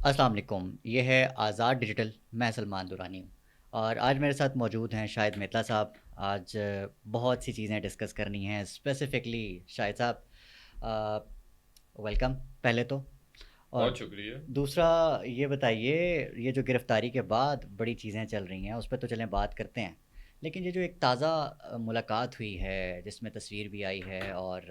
السلام علیکم، یہ ہے آزاد ڈیجیٹل، میں سلمان دورانی ہوں اور آج میرے ساتھ موجود ہیں شاہد متلا صاحب۔ آج بہت سی چیزیں ڈسکس کرنی ہیں، اسپیسیفکلی شاہد صاحب ویلکم پہلے تو، اور بہت شکریہ۔ دوسرا یہ بتائیے، یہ جو گرفتاری کے بعد بڑی چیزیں چل رہی ہیں اس پہ تو چلیں بات کرتے ہیں، لیکن یہ جو ایک تازہ ملاقات ہوئی ہے جس میں تصویر بھی آئی ہے اور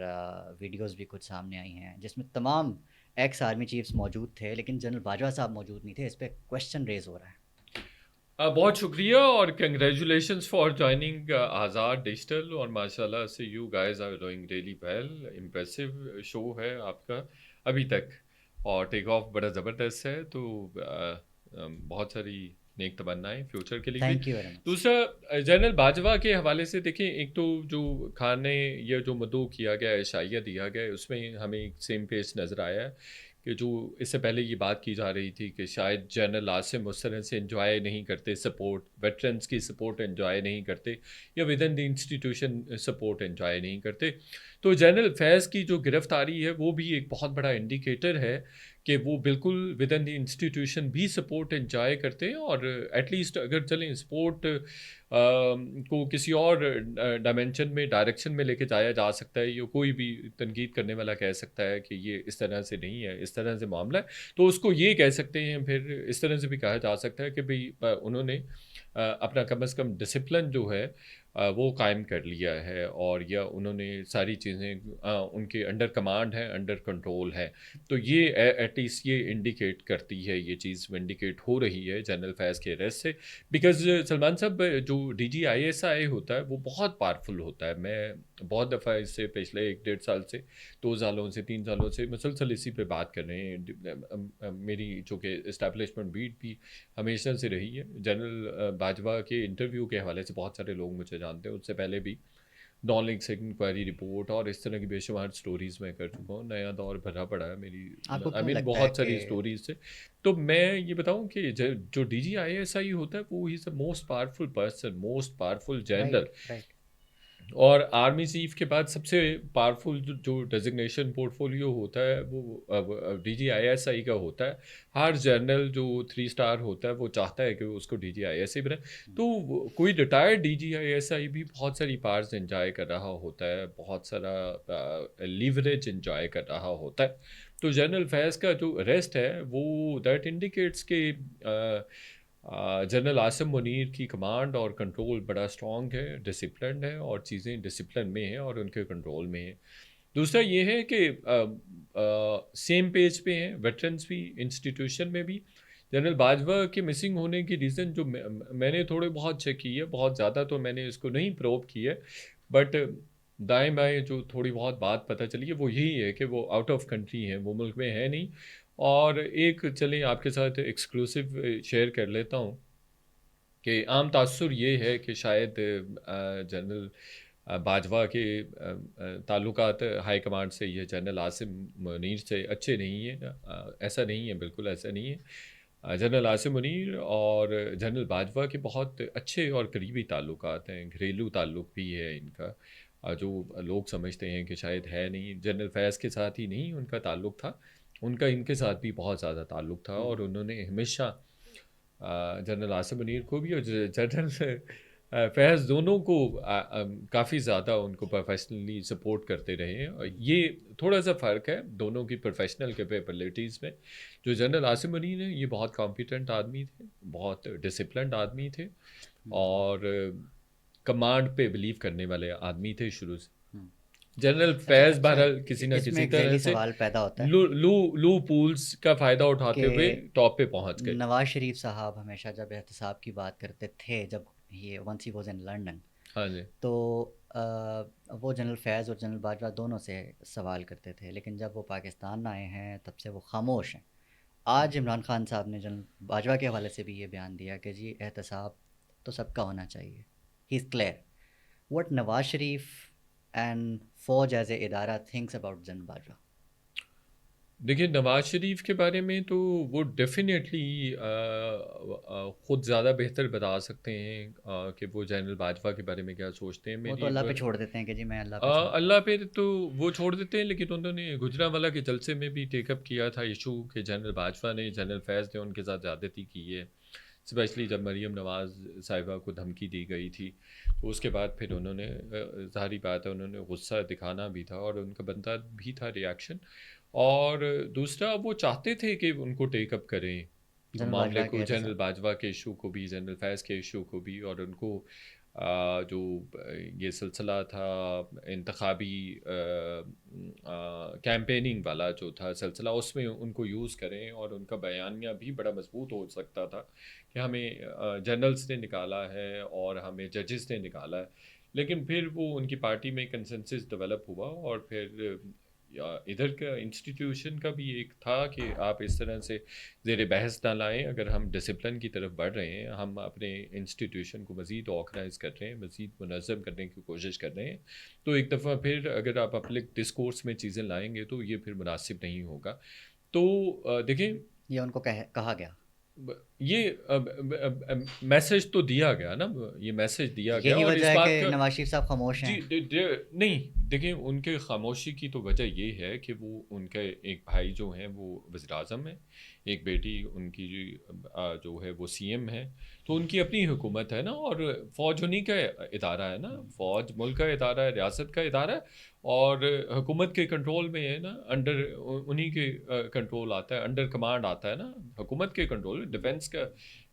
ویڈیوز بھی کچھ سامنے آئی ہیں جس میں تمام ایکس آرمی چیفز موجود تھے لیکن جنرل باجوہ صاحب موجود نہیں تھے، اس پہ کوشچن ریز ہو رہا ہے۔ بہت شکریہ اور congratulations for joining Azad digital, اور ماشاء اللہ سے you guys are doing really well, impressive show ہے آپ کا ابھی تک، اور ٹیک آف بڑا زبردست ہے، تو بہت ساری نیک تمنائیں فیوچر کے لیے بھی۔ Thank you very much. دوسرا، جنرل باجوہ کے حوالے سے دیکھیں، ایک تو جو کھانے یا جو مدعو کیا گیا ہے، عشائیہ دیا گیا ہے، اس میں ہمیں ایک سیم پیج نظر آیا ہے کہ جو اس سے پہلے یہ بات کی جا رہی تھی کہ شاید جنرل عاصم اس طرح سے انجوائے نہیں کرتے سپورٹ، ویٹرنس کی سپورٹ انجوائے نہیں کرتے، یا with in the institution support enjoy نہیں کرتے، تو جنرل فیض کی جو گرفتاری ہے وہ بھی ایک بہت بڑا انڈیکیٹر ہے کہ وہ بالکل ود ان دی انسٹیٹیوشن بھی سپورٹ انجوائے کرتے ہیں، اور ایٹ لیسٹ اگر چلیں سپورٹ کو کسی اور ڈائمینشن میں، ڈائریکشن میں لے کے جایا جا سکتا ہے، یا کوئی بھی تنقید کرنے والا کہہ سکتا ہے کہ یہ اس طرح سے نہیں ہے، اس طرح سے معاملہ ہے، تو اس کو یہ کہہ سکتے ہیں، پھر اس طرح سے بھی کہا جا سکتا ہے کہ بھئی انہوں نے اپنا کم از کم ڈسپلن جو ہے وہ قائم کر لیا ہے، اور یا انہوں نے ساری چیزیں ان کے انڈر کمانڈ ہیں، انڈر کنٹرول ہے، تو یہ ایٹ لیسٹ یہ انڈیکیٹ کرتی ہے، یہ چیز انڈیکیٹ ہو رہی ہے جنرل فیض کے اریسٹ سے، بیکاز سلمان صاحب جو ڈی جی آئی ایس آئی ہوتا ہے وہ بہت پاورفل ہوتا ہے، میں بہت دفعہ اس سے پچھلے 1 ڈیڑھ سال سے، 2 سالوں سے 3 سالوں سے مسلسل اسی پہ بات کر رہے ہیں، میری چونکہ اسٹیبلشمنٹ بیٹ بھی ہمیشہ سے رہی ہے، جنرل باجوہ کے انٹرویو کے حوالے سے بہت سارے لوگ مجھے جانتے ہیں، اس سے پہلے بھی ڈان لیگ سے انکوائری رپورٹ اور اس طرح کی بے شمار سٹوریز میں کر چکا ہوں، نیا دور بھرا پڑا ہے میری، آپ کو آئی کیوں مین لگتا ہے بہت کہ ساری سٹوریز سے، تو میں یہ بتاؤں کہ جو ڈی جی آئی ایس آئی ہوتا ہے وہ ہی is most powerful person, most powerful general, right right اور آرمی چیف کے بعد سب سے پاورفل جو ڈیزگنیشن پورٹ فولیو ہوتا ہے وہ ڈی جی آئی ایس آئی کا ہوتا ہے، ہر جنرل جو 3 اسٹار ہوتا ہے وہ چاہتا ہے کہ اس کو ڈی جی آئی ایس آئی بنائے، تو کوئی retired D G I S I بھی بہت ساری پاورز انجوائے کر رہا ہوتا ہے، بہت سارا لیوریج انجوائے کر رہا ہوتا ہے، تو جنرل فیض کا جو اریسٹ ہے وہ دیٹ انڈیکیٹس کہ جنرل عاصم منیر کی کمانڈ اور کنٹرول بڑا اسٹرانگ ہے، ڈسپلنڈ ہے، اور چیزیں ڈسپلن میں ہیں اور ان کے کنٹرول میں ہیں۔ دوسرا یہ ہے کہ سیم پیج پہ ہیں ویٹرنس بھی، انسٹیٹیوشن میں بھی۔ جنرل باجوہ کے مسنگ ہونے کی ریزن جو میں نے تھوڑے بہت چیک کی ہے، بہت زیادہ تو میں نے اس کو نہیں پروب کی ہے، بٹ دائیں بائیں جو تھوڑی بہت بات پتہ چلی ہے وہ یہی ہے کہ وہ آؤٹ آف کنٹری ہیں، وہ ملک میں ہے نہیں، اور ایک چلیں آپ کے ساتھ ایکسکلوسیو شیئر کر لیتا ہوں کہ عام تاثر یہ ہے کہ شاید جنرل باجوہ کے تعلقات ہائی کمانڈ سے یا جنرل عاصم منیر سے اچھے نہیں ہیں، ایسا نہیں ہے، بالکل ایسا نہیں ہے، جنرل عاصم منیر اور جنرل باجوہ کے بہت اچھے اور قریبی تعلقات ہیں، گھریلو تعلق بھی ہے ان کا، جو لوگ سمجھتے ہیں کہ شاید ہے نہیں، جنرل فیض کے ساتھ ہی نہیں ان کا تعلق تھا، ان کا ان کے ساتھ بھی بہت زیادہ تعلق تھا، اور انہوں نے ہمیشہ جنرل عاصم منیر کو بھی اور جنرل فیض دونوں کو کافی زیادہ ان کو پروفیشنلی سپورٹ کرتے رہے ہیں، اور یہ تھوڑا سا فرق ہے دونوں کی پروفیشنل کیپیبلٹیز میں۔ جو جنرل عاصم منیر ہیں یہ بہت کمپیٹنٹ آدمی تھے، بہت ڈسپلنڈ آدمی تھے، اور کمانڈ پہ بلیو کرنے والے آدمی تھے شروع سے۔ جنرل اچھا فیض اچھا، بہرحال کسی نہ اس میں کسی ایک طرح ذیلی سے سوال پیدا ہوتا ہے لو پولز کا فائدہ اٹھاتے ہوئے کہ ٹاپ پہ پہنچ گئے۔ نواز شریف صاحب ہمیشہ جب احتساب کی بات کرتے تھے، جب یہ once he was in London, ہاں جی۔ تو وہ جنرل فیض اور جنرل باجوہ دونوں سے سوال کرتے تھے، لیکن جب وہ پاکستان آئے ہیں تب سے وہ خاموش ہیں۔ آج عمران خان صاحب نے جنرل باجوہ کے حوالے سے بھی یہ بیان دیا کہ جی احتساب تو سب کا ہونا چاہیے، he is clear what Nawaz Sharif and فوج ایز اے ادارہ تھنکس اباؤٹ جنرل باجوہ۔ دیکھیے نواز شریف کے بارے میں تو وہ ڈیفینیٹلی خود زیادہ بہتر بتا سکتے ہیں کہ وہ جنرل باجوہ کے بارے میں کیا سوچتے ہیں. وہ تو میری اللہ پہ چھوڑ دیتے ہیں کہ جی میں اللہ پہ اللہ پہ تو وہ چھوڑ دیتے ہیں، لیکن انہوں نے گجرانوالہ کے جلسے میں بھی ٹیک اپ کیا تھا ایشو کہ جنرل باجوہ نے، جنرل فیض نے ان کے ساتھ زیادتی کی ہے، اسپیشلی جب مریم نواز صاحبہ کو دھمکی دی گئی تھی. تو اس کے بعد پھر انہوں نے ظاہری بات ہے انہوں نے غصہ دکھانا بھی تھا اور ان کا بنتا بھی تھا ریاکشن. اور دوسرا وہ چاہتے تھے کہ ان کو ٹیک اپ کریں جنرل معاملے باجوہ کو، کے جنرل ساتھ. باجوہ کے ایشو کو بھی، جنرل فیض کے ایشو کو بھی، اور ان کو جو یہ سلسلہ تھا انتخابی کیمپیننگ والا جو تھا سلسلہ، اس میں ان کو یوز کریں. اور ان کا بیانیہ بھی بڑا مضبوط ہو سکتا تھا کہ ہمیں جنرلز نے نکالا ہے اور ہمیں ججز نے نکالا ہے. لیکن پھر وہ ان کی پارٹی میں کنسنسس ڈیولپ ہوا، اور پھر ادھر کا انسٹیٹیوشن کا بھی ایک تھا کہ آپ اس طرح سے زیر بحث نہ لائیں. اگر ہم ڈسپلن کی طرف بڑھ رہے ہیں، ہم اپنے انسٹیٹیوشن کو مزید آرگنائز کر رہے ہیں، مزید منظم کرنے کی کوشش کر رہے ہیں، تو ایک دفعہ پھر اگر آپ پبلک ڈسکورس میں چیزیں لائیں گے تو یہ پھر مناسب نہیں ہوگا. تو دیکھیں یہ ان کو کہا گیا. یہ میسج تو دیا گیا نا، یہ میسج دیا گیا. یہی اور وجہ اس ہے بات کہ کا نواز شریف صاحب خاموش ہیں. جی نہیں دیکھیں ان کے خاموشی کی تو وجہ یہ ہے کہ وہ ان کے ایک بھائی جو ہیں وہ وزیر اعظم ہیں، ایک بیٹی ان کی جو ہے وہ سی ایم ہے. تو ان کی اپنی حکومت ہے نا، اور فوج انہی کا ادارہ ہے نا، فوج ملک کا ادارہ ہے، ریاست کا ادارہ ہے، اور حکومت کے کنٹرول میں ہے نا، انڈر انہی کے کنٹرول آتا ہے، انڈر کمانڈ آتا ہے نا حکومت کے کنٹرول، ڈیفنس کا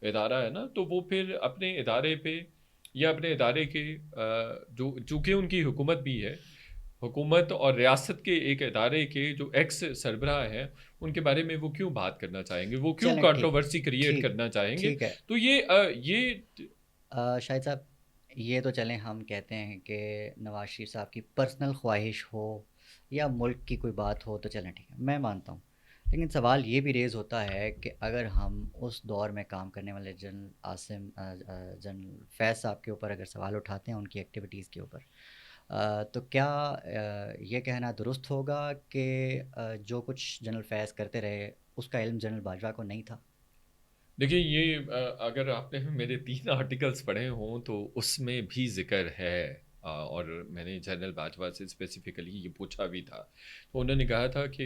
ادارہ ہے نا. تو وہ پھر اپنے ادارے پہ یا اپنے ادارے کے جو چونکہ ان کی حکومت بھی ہے، حکومت اور ریاست کے ایک ادارے کے جو ایکس سربراہ ہیں، ان کے بارے میں وہ کیوں بات کرنا چاہیں گے، وہ کیوں چلیں ٹھیک کنٹروورسی کریٹ ٹھیک کرنا چاہیں گے. ٹھیک ہے. تو یہ شاہد صاحب یہ تو چلیں ہم کہتے ہیں کہ نواز شریف صاحب کی پرسنل خواہش ہو یا ملک کی کوئی بات ہو تو چلیں ٹھیک ہے، میں مانتا ہوں. لیکن سوال یہ بھی ریز ہوتا ہے کہ اگر ہم اس دور میں کام کرنے والے جنرل فیض صاحب کے اوپر اگر سوال اٹھاتے ہیں ان کی ایکٹیویٹیز کے اوپر، تو کیا یہ کہنا درست ہوگا کہ جو کچھ جنرل فیض کرتے رہے اس کا علم جنرل باجوہ کو نہیں تھا؟ دیکھیے یہ اگر آپ نے میرے 3 آرٹیکلز پڑھے ہوں تو اس میں بھی ذکر ہے. اور میں نے جنرل باجوہ سے اسپیسیفکلی یہ پوچھا بھی تھا، تو انہوں نے کہا تھا کہ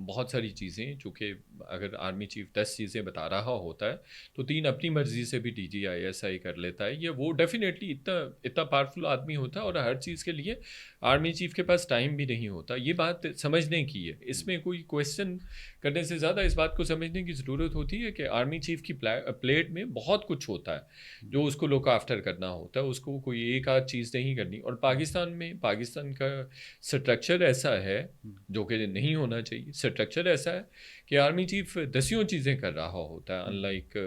بہت ساری چیزیں، چونکہ اگر آرمی چیف 10 چیزیں بتا رہا ہوتا ہے تو 3 اپنی مرضی سے بھی ڈی جی آئی ایس آئی کر لیتا ہے. یہ وہ ڈیفینیٹلی اتنا پاورفل آدمی ہوتا ہے، اور ہر چیز کے لیے آرمی چیف کے پاس ٹائم بھی نہیں ہوتا. یہ بات سمجھنے کی ہے، اس میں کوئی کویسچن کرنے سے زیادہ اس بات کو سمجھنے کی ضرورت ہوتی ہے کہ آرمی چیف کی پلیٹ میں بہت کچھ ہوتا ہے جو اس کو لوک آفٹر کرنا ہوتا ہے، اس کو کوئی ایک آدھ چیز نہیں کرنی. اور پاکستان کا سٹرکچر ایسا ہے جو کہ نہیں ہونا چاہیے. سٹرکچر ایسا ہے کہ آرمی چیف 10 چیزیں کر رہا ہوتا ہے، in like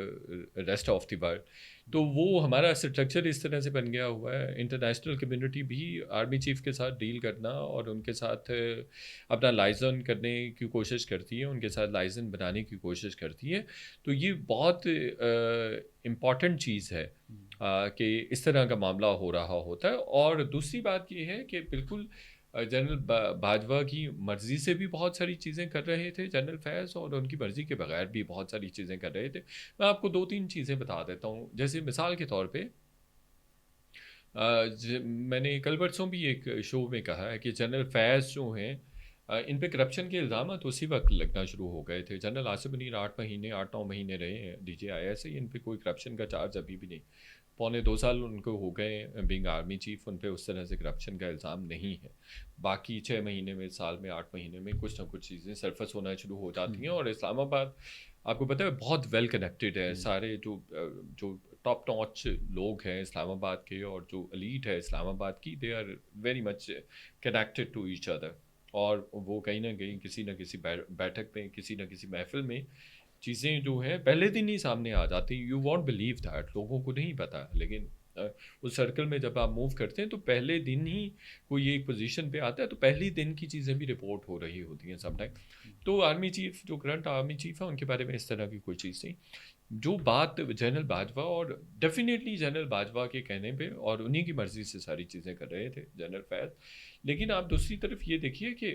rest of the world. تو وہ ہمارا سٹرکچر اس طرح سے بن گیا ہوا ہے. انٹرنیشنل کمیونٹی بھی آرمی چیف کے ساتھ ڈیل کرنا اور ان کے ساتھ اپنا لائزن کرنے کی کوشش کرتی ہے، ان کے ساتھ لائزن بنانے کی کوشش کرتی ہے. تو یہ بہت امپورٹنٹ چیز ہے کہ اس طرح کا معاملہ ہو رہا ہوتا ہے. اور دوسری بات یہ ہے کہ بالکل جنرل باجوہ کی مرضی سے بھی بہت ساری چیزیں کر رہے تھے جنرل فیض، اور ان کی مرضی کے بغیر بھی بہت ساری چیزیں کر رہے تھے. میں آپ کو 2-3 چیزیں بتا دیتا ہوں. جیسے مثال کے طور پہ میں نے کل پرسوں بھی ایک شو میں کہا ہے کہ جنرل فیض جو ہیں ان پہ کرپشن کے الزامات اسی وقت لگنا شروع ہو گئے تھے. جنرل آصف منیر 8-9 مہینے رہے ہیں ڈی جی آئی ایس، ان پہ کوئی کرپشن کا چارج ابھی بھی نہیں. 1.25 سال ان کو ہو گئے بینگ آرمی چیف، ان پہ اس طرح سے کرپشن کا الزام نہیں ہے. باقی 6 مہینے میں، سال میں، 8 مہینے میں کچھ نہ کچھ چیزیں سرفس ہونا شروع ہو جاتی ہیں. اور اسلام آباد آپ کو پتہ ہے بہت ویل کنیکٹڈ ہے. سارے جو ٹاپ ٹاچ لوگ ہیں اسلام آباد کے، اور جو ایلیٹ ہے اسلام آباد کی، they are very much connected to each other. اور وہ کہیں نہ کہیں کسی نہ کسی بیٹھک میں، کسی نہ کسی محفل میں چیزیں جو ہیں پہلے دن ہی سامنے آ جاتی. یو وانٹ بلیو دیٹ، لوگوں کو نہیں پتہ، لیکن اس سرکل میں جب آپ موو کرتے ہیں تو پہلے دن ہی کوئی ایک پوزیشن پہ آتا ہے تو پہلی دن کی چیزیں بھی رپورٹ ہو رہی ہوتی ہیں سم ٹائم. تو آرمی چیف جو کرنٹ آرمی چیف ہے ان کے بارے میں اس طرح کی کوئی چیز نہیں. جو بات جنرل باجوہ، اور ڈیفینیٹلی جنرل باجوہ کے کہنے پہ اور انہی کی مرضی سے ساری چیزیں کر رہے تھے جنرل فیض. لیکن آپ دوسری طرف یہ دیکھیے کہ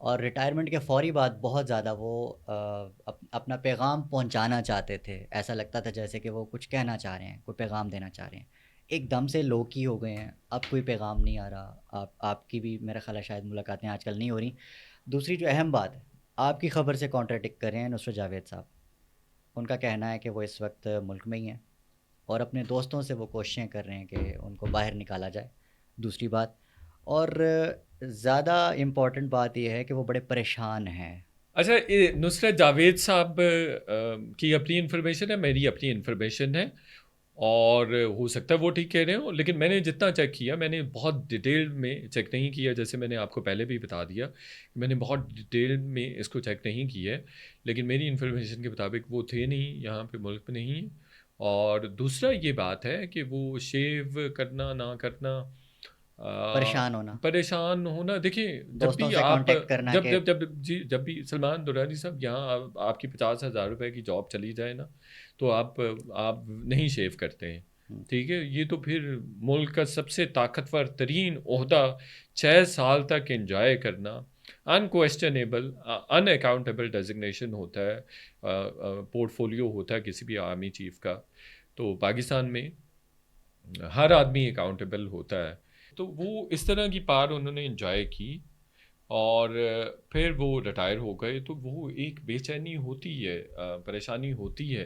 اور ریٹائرمنٹ کے فوری بعد بہت زیادہ وہ اپنا پیغام پہنچانا چاہتے تھے. ایسا لگتا تھا جیسے کہ وہ کچھ کہنا چاہ رہے ہیں, کوئی پیغام دینا چاہ رہے ہیں. ایک دم سے لو کی ہو گئے ہیں, اب کوئی پیغام نہیں آ رہا. آپ کی بھی میرا خیال ہے شاید ملاقاتیں آج کل نہیں ہو رہی. دوسری جو اہم بات ہے, آپ کی خبر سے کانٹراڈکٹ کر رہے ہیں نصرت جاوید صاحب. ان کا کہنا ہے کہ وہ اس وقت ملک میں ہی ہیں, اور اپنے دوستوں سے وہ کوششیں کر رہے ہیں کہ ان کو باہر نکالا جائے. دوسری بات, اور زیادہ امپورٹنٹ بات یہ ہے کہ وہ بڑے پریشان ہیں. اچھا نصرت جاوید صاحب کی اپنی انفارمیشن ہے, میری اپنی انفارمیشن ہے, اور ہو سکتا ہے وہ ٹھیک کہہ رہے ہوں, لیکن میں نے جتنا چیک کیا, میں نے بہت ڈیٹیل میں چیک نہیں کیا, جیسے میں نے آپ کو پہلے بھی بتا دیا کہ میں نے بہت ڈیٹیل میں اس کو چیک نہیں کیا ہے, لیکن میری انفارمیشن کے مطابق وہ تھے نہیں, یہاں پہ ملک میں نہیں ہیں. اور دوسرا یہ بات ہے کہ وہ شیو کرنا نہ کرنا, پریشان ہونا, پریشان ہونا, دیکھیں جب دوستوں بھی سے آپ کانٹیکٹ کرنا جب کہ جب جب جی جب بھی سلمان درانی صاحب یہاں آپ کی 50,000 روپے کی جاب چلی جائے نا, تو آپ نہیں شیو کرتے ہیں, ٹھیک ہے. یہ تو پھر ملک کا سب سے طاقتور ترین عہدہ 6 سال تک انجوائے کرنا, انکویسچنیبل ان اکاؤنٹیبل ڈیزگنیشن ہوتا ہے, پورٹ فولیو ہوتا ہے کسی بھی آرمی چیف کا. تو پاکستان میں ہر آدمی اکاؤنٹیبل ہوتا ہے. تو وہ اس طرح کی پار انہوں نے انجوائے کی, اور پھر وہ ریٹائر ہو گئے. تو وہ ایک بے چینی ہوتی ہے, پریشانی ہوتی ہے,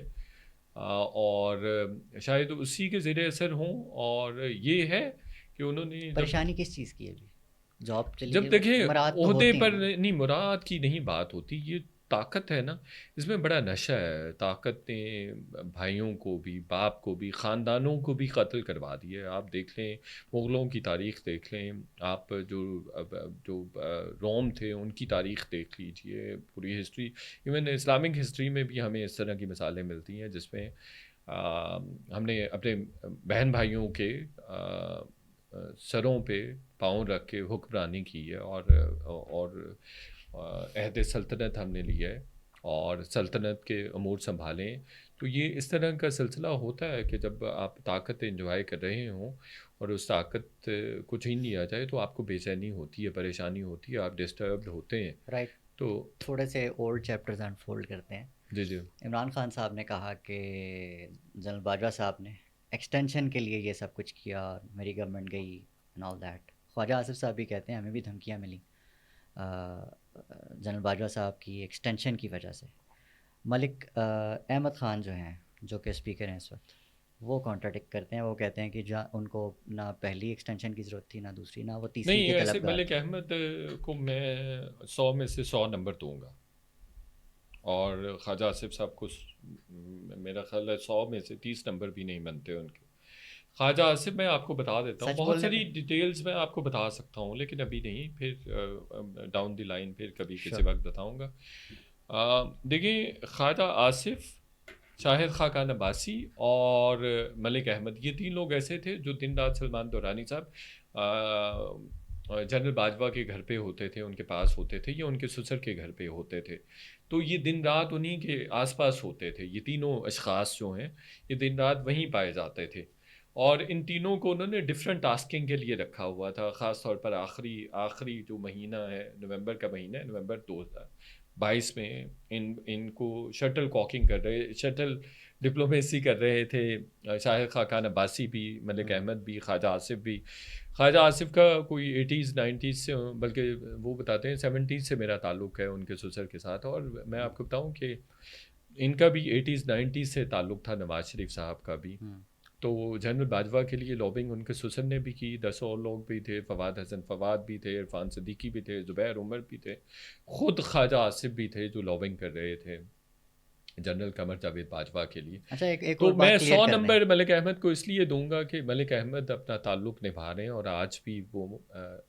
اور شاید اسی کے زیر اثر ہوں. اور یہ ہے کہ انہوں نے پریشانی کس چیز کی ہے ابھی؟ جاب چلی جب گئی, دیکھیں مراد تو عہدے ہوتی ہیں پر نا. نہیں, مراد کی نہیں بات ہوتی, یہ طاقت ہے نا, اس میں بڑا نشہ ہے. طاقت نے بھائیوں کو بھی, باپ کو بھی, خاندانوں کو بھی قتل کروا دیا. آپ دیکھ لیں, مغلوں کی تاریخ دیکھ لیں آپ, جو روم تھے ان کی تاریخ دیکھ لیجئے, پوری ہسٹری, ایون اسلامک ہسٹری میں بھی ہمیں اس طرح کی مثالیں ملتی ہیں جس میں ہم نے اپنے بہن بھائیوں کے سروں پہ پاؤں رکھ کے حکمرانی کی ہے, اور عہد سلطنت ہم نے لیا ہے, اور سلطنت کے امور سنبھالیں. تو یہ اس طرح کا سلسلہ ہوتا ہے کہ جب آپ طاقت انجوائے کر رہے ہوں اور اس طاقت کو چھین لیا جائے, تو آپ کو بے چینی ہوتی ہے, پریشانی ہوتی ہے, آپ ڈسٹربڈ ہوتے ہیں. رائٹ. تو تھوڑے سے اولڈ چیپٹرز انفولڈ کرتے ہیں. جی جی عمران خان صاحب نے کہا کہ جنرل باجوہ صاحب نے ایکسٹینشن کے لیے یہ سب کچھ کیا, میری گورنمنٹ گئی اینڈ آل دیٹ. خواجہ آصف صاحب بھی کہتے ہیں ہمیں بھی دھمکیاں ملیں جنرل باجوہ صاحب کی ایکسٹینشن کی وجہ سے. ملک احمد خان جو ہیں, جو کہ اسپیکر ہیں اس وقت, وہ کانٹراڈکٹ کرتے ہیں. وہ کہتے ہیں کہ ان کو نہ پہلی ایکسٹینشن کی ضرورت تھی, نہ دوسری, نہ وہ تیسری نہیں, کے ایسے طلبگار ملک تھے. احمد کو میں 100 میں سے 100 نمبر دوں گا, اور خواجہ آصف صاحب کو میرا خیال ہے 100 میں سے 30 نمبر بھی نہیں بنتے ان کے. خواجہ آصف میں آپ کو بتا دیتا ہوں, سچ بہت بولنے پہ. ساری ڈیٹیلز میں آپ کو بتا سکتا ہوں, لیکن ابھی نہیں, پھر ڈاؤن دی لائن پھر کبھی شور. کسی وقت بتاؤں گا. دیکھیں, خواجہ آصف, شاہد خاقان عباسی اور ملک احمد, یہ 3 لوگ ایسے تھے جو دن رات سلمان دورانی صاحب جنرل باجوہ کے گھر پہ ہوتے تھے, ان کے پاس ہوتے تھے, یا ان کے سسر کے گھر پہ ہوتے تھے. تو یہ دن رات انہی کے آس پاس ہوتے تھے. یہ تینوں اشخاص جو ہیں, یہ دن رات وہیں پائے جاتے تھے, اور ان تینوں کو انہوں نے ڈفرینٹ ٹاسکنگ کے لیے رکھا ہوا تھا. خاص طور پر آخری جو مہینہ ہے, نومبر کا مہینہ ہے, نومبر 2022 میں ان کو شٹل کاکنگ کر رہے, شٹل ڈپلومیسی کر رہے تھے شاہد خاقان عباسی بھی, ملک احمد بھی, خواجہ آصف بھی. خواجہ آصف کا کوئی 80s 90s سے, بلکہ وہ بتاتے ہیں 70s سے میرا تعلق ہے ان کے سسر کے ساتھ. اور میں آپ کو بتاؤں کہ ان کا بھی 80s 90s سے تعلق تھا, نواز شریف صاحب کا بھی. تو جنرل باجوہ کے لیے لابنگ ان کے سسر نے بھی کی, 10 اور لوگ بھی تھے, فواد حسن فواد بھی تھے, عرفان صدیقی بھی تھے, زبیر عمر بھی تھے, خود خواجہ آصف بھی تھے جو لابنگ کر رہے تھے جنرل قمر جاوید باجوہ کے لیے. اچھا, ایک تو اور میں بات 100 کلیئر کر دیں. نمبر ملک احمد کو اس لیے دوں گا کہ ملک احمد اپنا تعلق نبھا رہے ہیں, اور آج بھی وہ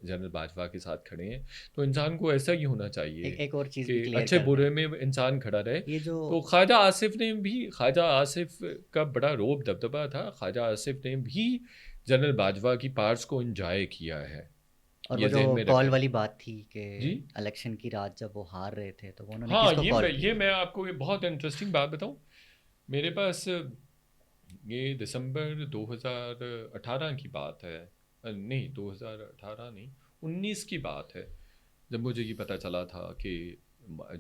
جنرل باجوہ کے ساتھ کھڑے ہیں. تو انسان کو ایسا ہی ہونا چاہیے ایک اور چیز بھی کہ کلیئر اچھے کر دیں. برے میں انسان کھڑا رہے. یہ جو تو خواجہ آصف کا بڑا روب دبدبہ تھا. خواجہ آصف نے بھی جنرل باجوہ کی پارٹس کو انجوائے کیا ہے, اور وہ یہ جو ذہن میں کال رکھیں. والی بات تھی کہ جی الیکشن کی رات جب وہ ہار رہے تھے, تو وہ انہوں نے ہاں, کس کو کال کی یہ تھی؟ میں آپ کو بہت انٹرسٹنگ بات بتاؤں. میرے پاس یہ دسمبر 2018 کی بات ہے, نہیں 2018 نہیں 19 کی بات ہے. جب مجھے یہ پتہ چلا تھا کہ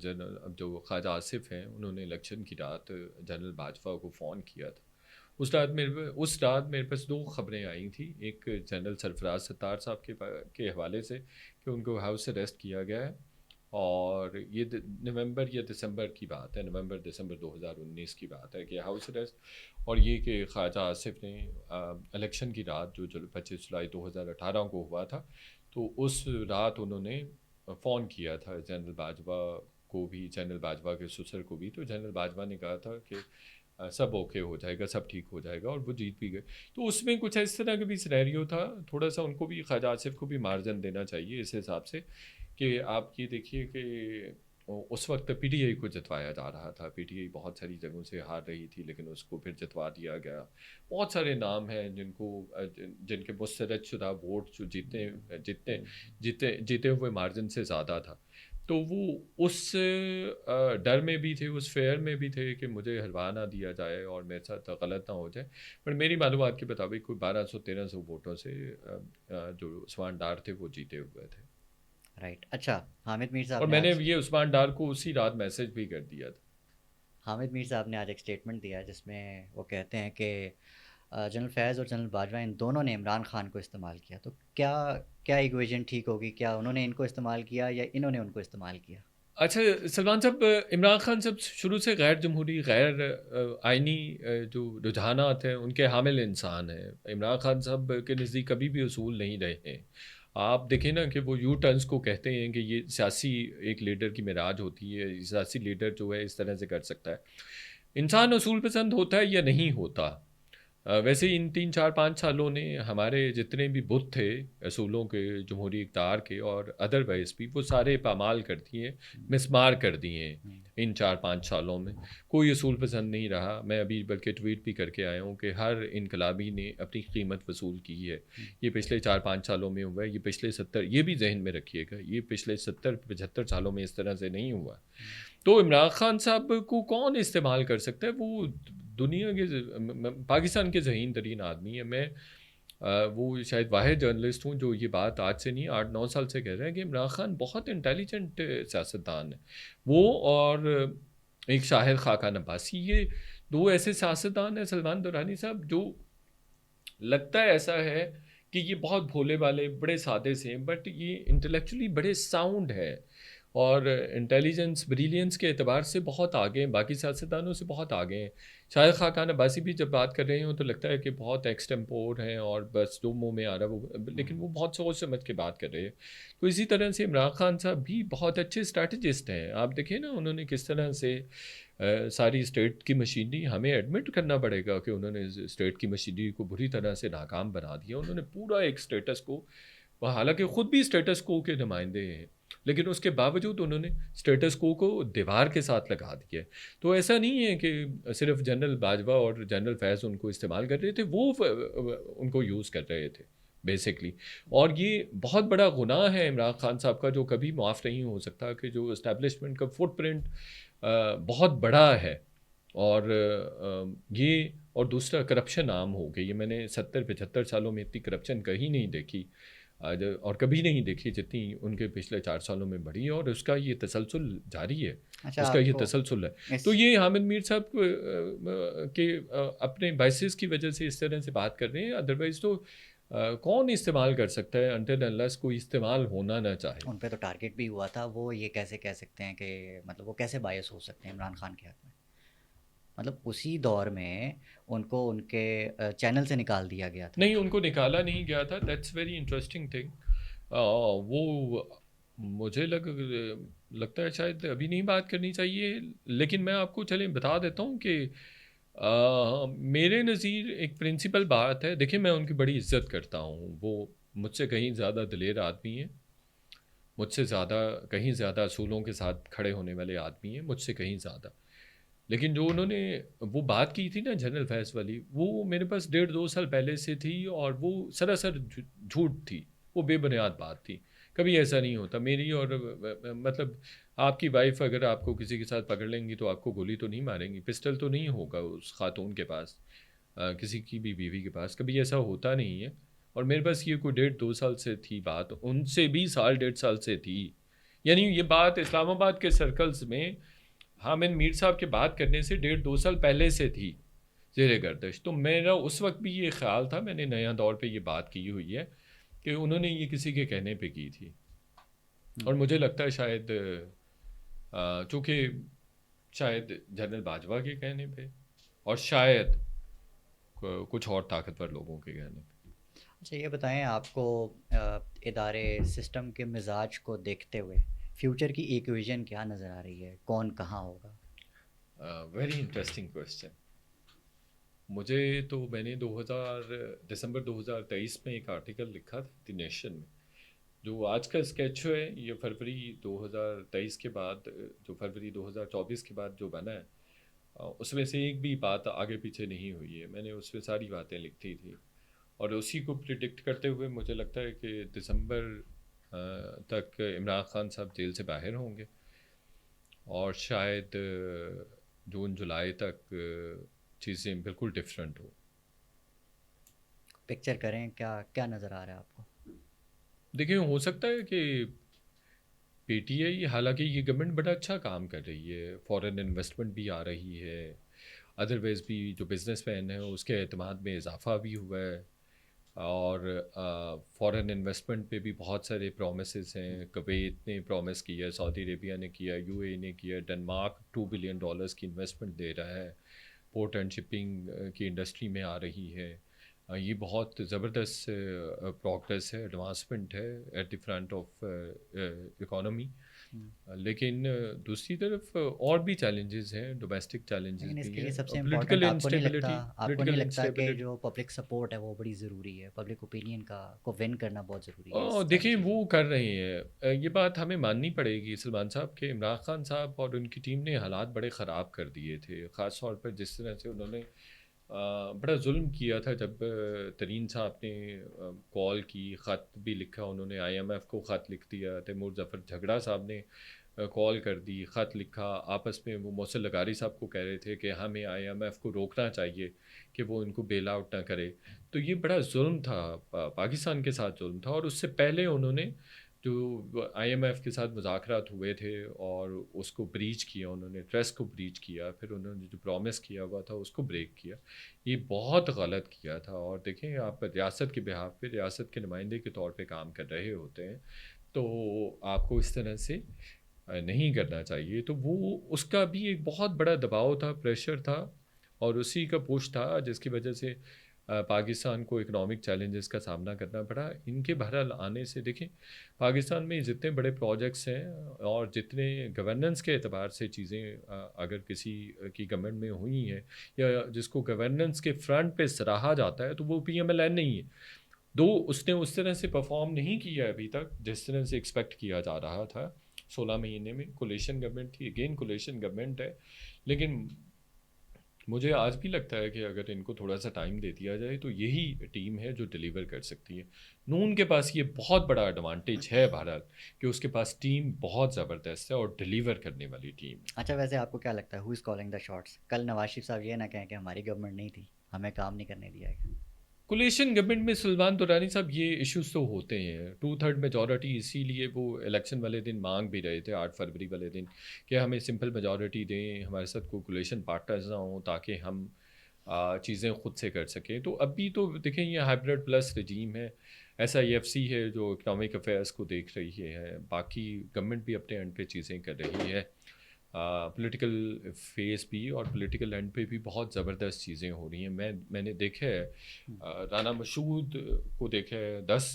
جنرل اب جو خواجہ آصف ہیں انہوں نے الیکشن کی رات جنرل باجوہ کو فون کیا تھا، اس رات میرے پاس دو خبریں آئی تھیں، ایک جنرل سرفراز ستار صاحب کے حوالے سے کہ ان کو ہاؤس اریسٹ کیا گیا ہے، اور یہ نومبر یا دسمبر کی بات ہے، نومبر دسمبر 2019 کی بات ہے کہ ہاؤس اریسٹ، اور یہ کہ خواجہ آصف نے الیکشن کی رات جو 25 جولائی 2018 کو ہوا تھا، تو اس رات انہوں نے فون کیا تھا جنرل باجوہ کو بھی، جنرل باجوہ کے سسر کو بھی، تو جنرل باجوہ نے کہا تھا کہ سب اوکے ہو جائے گا، سب ٹھیک ہو جائے گا، اور وہ جیت بھی گئے۔ تو اس میں کچھ اس طرح کا بھی سینیریو تھا، تھوڑا سا ان کو بھی، خواجہ آصف کو بھی مارجن دینا چاہیے اس حساب سے کہ آپ یہ دیکھیے کہ اس وقت پی ٹی آئی کو جتوایا جا رہا تھا، پی ٹی آئی بہت ساری جگہوں سے ہار رہی تھی لیکن اس کو پھر جتوا دیا گیا۔ بہت سارے نام ہیں جن کے مسترد شدہ ووٹ جو جیتے ہوئے مارجن سے زیادہ تھا، تو وہ اس ڈر میں بھی تھے، اس فیئر میں بھی تھے کہ مجھے ہروا نہ دیا جائے اور میرے ساتھ غلط نہ ہو جائے۔ پر میری معلومات کے مطابق کوئی 1200-1300 ووٹوں سے جو عثمان ڈار تھے وہ جیتے ہوئے تھے، رائٹ، اچھا حامد میر صاحب اور نے میں نے آج یہ عثمان ڈار کو اسی رات میسج بھی کر دیا تھا۔ حامد میر صاحب نے آج ایک اسٹیٹمنٹ دیا جس میں وہ کہتے ہیں کہ جنرل فیض اور جنرل باجوہ ان دونوں نے عمران خان کو استعمال کیا، تو کیا ایکویژن ٹھیک ہوگی؟ کیا انہوں نے ان کو استعمال کیا یا انہوں نے ان کو استعمال کیا؟ اچھا سلمان صاحب، عمران خان صاحب شروع سے غیر جمہوری، غیر آئینی جو رجحانات ہیں ان کے حامل انسان ہیں۔ عمران خان صاحب کے نزدیک کبھی بھی اصول نہیں رہے ہیں۔ آپ دیکھیں نا کہ وہ یو ٹرنس کو کہتے ہیں کہ یہ سیاسی ایک لیڈر کی معراج ہوتی ہے، سیاسی لیڈر جو ہے اس طرح سے کر سکتا ہے۔ انسان اصول پسند ہوتا ہے یا نہیں ہوتا؟ ویسے ان 3-4-5 سالوں نے ہمارے جتنے بھی بت تھے اصولوں کے، جمہوری اقتدار کے اور ادروائز بھی، وہ سارے پامال کر دیے، مسمار کر دیے ہیں ان 4-5 سالوں میں۔ کوئی اصول پسند نہیں رہا۔ میں ابھی بلکہ ٹویٹ بھی کر کے آیا ہوں کہ ہر انقلابی نے اپنی قیمت وصول کی ہے۔ یہ پچھلے 4-5 سالوں میں ہوا ہے، یہ پچھلے 70، یہ بھی ذہن میں رکھیے گا، یہ پچھلے 70-75 سالوں میں اس طرح سے نہیں ہوا۔ تو عمران خان صاحب کو کون استعمال کر سکتا ہے؟ وہ دنیا کے، پاکستان کے ذہین ترین آدمی ہے۔ میں وہ شاید واحد جرنلسٹ ہوں جو یہ بات آج سے نہیں 8-9 سال سے کہہ رہے ہیں کہ عمران خان بہت انٹیلیجنٹ سیاستدان ہے۔ وہ اور ایک شاہد خاقان عباسی، یہ دو ایسے سیاستدان ہیں سلمان دورانی صاحب، جو لگتا ہے ایسا ہے کہ یہ بہت بھولے والے، بڑے سادے سے ہیں، بٹ یہ انٹلیکچولی بڑے ساؤنڈ ہے اور انٹیلیجنس، بریلینس کے اعتبار سے بہت آگے ہیں، باقی سیاستدانوں سے بہت آگے ہیں۔ شاہد خاقان عباسی بھی جب بات کر رہے ہوں تو لگتا ہے کہ بہت ایکسٹمپور ہیں اور بس جو منہ میں آ رہا ہے وہ، لیکن وہ بہت سوچ سمجھ کے بات کر رہے ہیں۔ تو اسی طرح سے عمران خان صاحب بھی بہت اچھے اسٹریٹجسٹ ہیں۔ آپ دیکھیں نا انہوں نے کس طرح سے ساری اسٹیٹ کی مشینری، ہمیں ایڈمٹ کرنا پڑے گا کہ انہوں نے اسٹیٹ کی مشینری کو بری طرح سے ناکام بنا دیا۔ انہوں نے پورا ایک اسٹیٹس کو، حالانکہ خود بھی اسٹیٹس کو کے نمائندے ہیں، لیکن اس کے باوجود انہوں نے اسٹیٹس کو دیوار کے ساتھ لگا دیا ہے۔ تو ایسا نہیں ہے کہ صرف جنرل باجوہ اور جنرل فیض ان کو استعمال کر رہے تھے، وہ ان کو یوز کر رہے تھے بیسکلی۔ اور یہ بہت بڑا گناہ ہے عمران خان صاحب کا جو کبھی معاف نہیں ہو سکتا، کہ جو اسٹیبلشمنٹ کا فٹ پرنٹ بہت بڑا ہے، اور یہ، اور دوسرا کرپشن عام ہو گئی ہے۔ میں نے 70-75 سالوں میں اتنی کرپشن کہیں نہیں دیکھی، اور کبھی نہیں دیکھی جتنی ان کے پچھلے 4 سالوں میں بڑھی ہے، اور اس کا یہ تسلسل جاری ہے، اچھا اس کا آپ یہ کو تسلسل ہے۔ اس تو یہ حامد میر صاحب کے اپنے بائسز کی وجہ سے اس طرح سے بات کر رہے ہیں، ادروائز تو کون استعمال کر سکتا ہے انٹل انلیس کوئی استعمال ہونا نہ چاہے۔ ان پہ تو ٹارگٹ بھی ہوا تھا، وہ یہ کیسے کہہ سکتے ہیں کہ مطلب وہ کیسے باعث ہو سکتے ہیں عمران خان کے حق میں؟ مطلب اسی دور میں ان کو ان کے چینل سے نکال دیا گیا تھا۔ نہیں، ان کو نکالا نہیں گیا تھا، دیٹس ویری انٹرسٹنگ تھنگ۔ وہ مجھے لگتا ہے شاید ابھی نہیں بات کرنی چاہیے، لیکن میں آپ کو چلیں بتا دیتا ہوں کہ میرے نظیر ایک پرنسپل بات ہے۔ دیکھیں میں ان کی بڑی عزت کرتا ہوں، وہ مجھ سے کہیں زیادہ دلیر آدمی ہیں، مجھ سے کہیں زیادہ اصولوں کے ساتھ کھڑے ہونے والے آدمی ہیں، مجھ سے کہیں زیادہ۔ لیکن جو انہوں نے وہ بات کی تھی نا جنرل فیض والی، وہ میرے پاس 1.5-2 سال پہلے سے تھی، اور وہ سراسر جھوٹ تھی، وہ بے بنیاد بات تھی۔ کبھی ایسا نہیں ہوتا۔ میری اور مطلب آپ کی وائف اگر آپ کو کسی کے ساتھ پکڑ لیں گی تو آپ کو گولی تو نہیں ماریں گی، پسٹل تو نہیں ہوگا اس خاتون کے پاس، کسی کی بھی بیوی کے پاس، کبھی ایسا ہوتا نہیں ہے۔ اور میرے پاس یہ کوئی 1.5-2 سال سے تھی بات، ان سے بھی 1.5 سال سے تھی یعنی یہ بات اسلام آباد کے سرکلز میں حامد میر صاحب کے بات کرنے سے 1.5-2 سال پہلے سے تھی زیر گردش. تو میرا اس وقت بھی یہ خیال تھا، میں نے نیا دور پہ یہ بات کی ہوئی ہے کہ انہوں نے یہ کسی کے کہنے پہ کی تھی. اور مجھے لگتا ہے شاید چونکہ شاید جنرل باجوہ کے کہنے پہ اور شاید کچھ اور طاقتور لوگوں کے کہنے پہ. اچھا یہ بتائیں آپ کو ادارے سسٹم کے مزاج کو دیکھتے ہوئے فیوچر کی ایک ویژن کیا نظر آ رہی ہے، کون کہاں ہوگا؟ Very interesting question. مجھے تو میں نے دسمبر 2023 میں ایک آرٹیکل لکھا تھا دی نیشن میں. جو آج کا اسکیچ ہے یہ فروری 2023 کے بعد، جو فروری 2024 کے بعد جو بنا ہے اس میں سے ایک بھی بات آگے پیچھے نہیں ہوئی ہے. میں نے اس میں ساری باتیں لکھی تھی اور اسی کو پریڈکٹ کرتے ہوئے مجھے لگتا ہے کہ دسمبر تک عمران خان صاحب جیل سے باہر ہوں گے اور شاید جون جولائی تک چیزیں بالکل ڈفرینٹ ہو. پکچر کریں کیا کیا نظر آ رہا ہے آپ کو؟ دیکھیں ہو سکتا ہے کہ پی ٹی آئی، حالانکہ یہ گورنمنٹ بڑا اچھا کام کر رہی ہے، فورن انویسٹمنٹ بھی آ رہی ہے، ادروائز بھی جو بزنس مین ہیں اس کے اعتماد میں اضافہ بھی ہوا ہے، اور فورن انویسٹمنٹ پہ بھی بہت سارے پرومسز ہیں. کویت نے پرومس کیا ہے، سعودی عربیہ نے کیا، یو اے نے کیا، ڈنمارک $2 بلین کی انویسٹمنٹ دے رہا ہے، پورٹ اینڈ شپنگ کی انڈسٹری میں آ رہی ہے. یہ بہت زبردست پروگرس ہے، ایڈوانسمنٹ ہے at the front of economy. لیکن دوسری طرف اور بھی چیلنجز ہیں، ڈومیسٹک چیلنجز لیکن اس بھی کے لیے ہیں سب اور سے امپورٹنٹ پولیٹیکل آپ کو نہیں لگتا، انسٹیبلٹی. آپ کو نہیں پولیٹیکل لگتا کہ انسٹیبلٹی جو پبلک سپورٹ ہے وہ بڑی ضروری ہے، پبلک اوپینین کو ون کرنا بہت ضروری ہے اس ساری دیکھیں چیزوں وہ کر رہے ہیں. یہ بات ہمیں ماننی پڑے گی سلمان صاحب کہ عمران خان صاحب اور ان کی ٹیم نے حالات بڑے خراب کر دیے تھے، خاص طور پر جس طرح سے انہوں نے بڑا ظلم کیا تھا. جب ترین صاحب نے کال کی، خط بھی لکھا انہوں نے، آئی ایم ایف کو خط لکھ دیا. تیمور ظفر جھگڑا صاحب نے کال کر دی، خط لکھا. آپس میں وہ محسن لغاری صاحب کو کہہ رہے تھے کہ ہمیں آئی ایم ایف کو روکنا چاہیے کہ وہ ان کو بیل آؤٹ نہ کرے. تو یہ بڑا ظلم تھا، پاکستان کے ساتھ ظلم تھا. اور اس سے پہلے انہوں نے جو آئی ایم ایف کے ساتھ مذاکرات ہوئے تھے اور اس کو بریچ کیا، انہوں نے ٹرسٹ کو بریچ کیا، پھر انہوں نے جو پرومس کیا ہوا تھا اس کو بریک کیا. یہ بہت غلط کیا تھا. اور دیکھیں آپ ریاست کے بہاف پہ، ریاست کے نمائندے کے طور پہ کام کر رہے ہوتے ہیں تو آپ کو اس طرح سے نہیں کرنا چاہیے. تو وہ اس کا بھی ایک بہت بڑا دباؤ تھا، پریشر تھا، اور اسی کا پش تھا جس کی وجہ سے پاکستان کو اکنامک چیلنجز کا سامنا کرنا پڑا. ان کے بہرحال آنے سے دیکھیں پاکستان میں جتنے بڑے پروجیکٹس ہیں اور جتنے گورننس کے اعتبار سے چیزیں اگر کسی کی گورنمنٹ میں ہوئی ہیں یا جس کو گورننس کے فرنٹ پہ سراہا جاتا ہے تو وہ پی ایم ایل این نہیں ہے. اس نے اس طرح سے پرفارم نہیں کیا ابھی تک جس طرح سے ایکسپیکٹ کیا جا رہا تھا. 16 مہینے میں کولیشن گورنمنٹ تھی، اگین کولیشن گورنمنٹ ہے. لیکن مجھے آج بھی لگتا ہے کہ اگر ان کو تھوڑا سا ٹائم دے دیا جائے تو یہی ٹیم ہے جو ڈیلیور کر سکتی ہے. نون کے پاس یہ بہت بڑا ایڈوانٹیج ہے بھارت کہ اس کے پاس ٹیم بہت زبردست ہے اور ڈیلیور کرنے والی ٹیم ہے. اچھا ویسے آپ کو کیا لگتا ہے ہو از کالنگ دا شاٹس؟ کل نواز شریف صاحب یہ نہ کہیں کہ ہماری گورنمنٹ نہیں تھی، ہمیں کام نہیں کرنے دیا گیا. کولیشن گورنمنٹ میں سلمان دورانی صاحب یہ ایشوز تو ہوتے ہیں، 2/3 میجورٹی، اسی لیے وہ الیکشن والے دن مانگ بھی رہے تھے 8 فروری والے دن کہ ہمیں سمپل میجورٹی دیں، ہمارے ساتھ کوئی کولیشن پارٹنرز نہ ہوں تاکہ ہم چیزیں خود سے کر سکیں. تو ابھی تو دیکھیں یہ ہائبرڈ پلس رجیم ہے، ایس آئی ایف سی ہے جو اکنامک افیئرس کو دیکھ رہی ہے، باقی گورنمنٹ بھی اپنے اینڈ پہ چیزیں کر رہی ہے. پولیٹیکل فیس بھی اور پولیٹیکل اینڈ پہ بھی بہت زبردست چیزیں ہو رہی ہیں. میں نے دیکھا ہے رانا مشہود کو دیکھا ہے، 10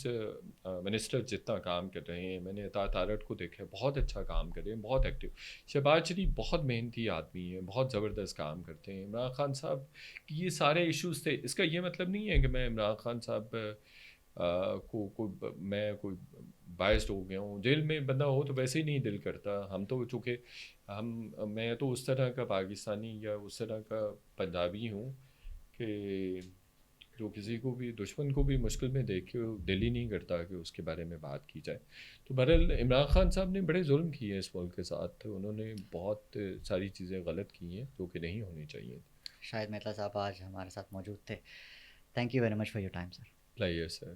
منسٹر جتنا کام کر رہے ہیں. میں نے اطاعت آرٹ کو دیکھا ہے، بہت اچھا کام کر رہے ہیں، بہت ایکٹیو. شہباز شریف بہت محنتی آدمی ہے، بہت زبردست کام کرتے ہیں. عمران خان صاحب کی یہ سارے ایشوز تھے. اس کا یہ مطلب نہیں ہے کہ میں عمران خان صاحب میں کوئی باعث ہو گیا ہوں. جیل میں بندہ ہو تو ویسے ہی نہیں دل کرتا. ہم تو چونکہ میں تو اس طرح کا پاکستانی یا اس طرح کا پنجابی ہوں کہ جو کسی کو بھی دشمن کو بھی مشکل میں دیکھ کے دل ہی نہیں کرتا کہ اس کے بارے میں بات کی جائے. تو بہرحال عمران خان صاحب نے بڑے ظلم کیے ہیں اس ملک کے ساتھ، انہوں نے بہت ساری چیزیں غلط کی ہیں جو کہ نہیں ہونی چاہیے. شاہد مہتلا صاحب آج ہمارے ساتھ موجود تھے. Thank you very much for your time sir. لائیے سر.